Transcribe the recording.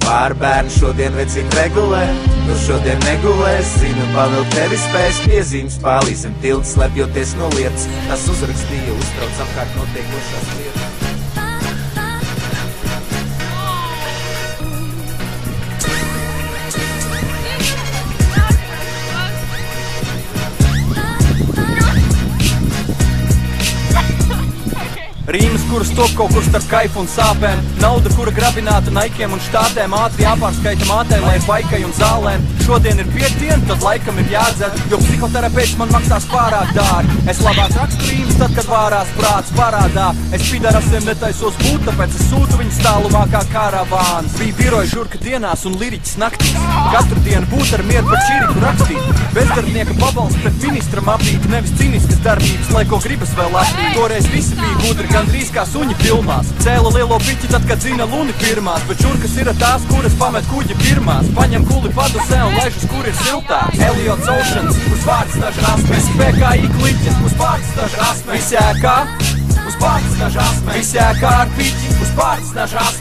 Pārbērni šodien vecīt regulē, tu šodien negulēs, zinu, pavēl tevi spēs piezīmes, pālīsim tilts, slepjoties no lietas, tas uzrakstīja, uztrauc apkārt notiekošās lietas. Rīmas, kuras top kaut kur starp kaifu un sāpēm. Nauda, kura grabināta naikiem un štātēm. Ātri jāpārskaita mātei, lai baikai un zālēm. Šodien ir piekdiena, tad laikam ir jādzer, jo psihoterapeits man maksās pārāk dārgi. Es labāk rakstu rīmas, tad, kad vārās prāts parādā. Es pidarasiem netaisos būt, tāpēc es sūtu viņus tālumākā karavāns. Bija biroja žurka dienās un liriķis naktīs. Katru dienu būt ar mieru par čiriku rakstīt. Bezdarbnieka pabalsts pret ministram apīt, nevis cīniskas darbības, lai ko gribas vēl atīt. Toreiz visi bija gudri, gandrīz kā suņi filmās. Cēla lielo piķi tad, kad zina luni pirmās, bet žurkas ir tās, kuras pamet kuģi pirmās. Paņem kuli padusē un laiž uz kur ir siltāk. Eliots Oceans, uz vārds daža asme. Visi PKI kliķis, uz vārds daža asme. Visi ēkā, uz vārds daža asme. Visi ēkā ar piķi, uz vārds daža asme.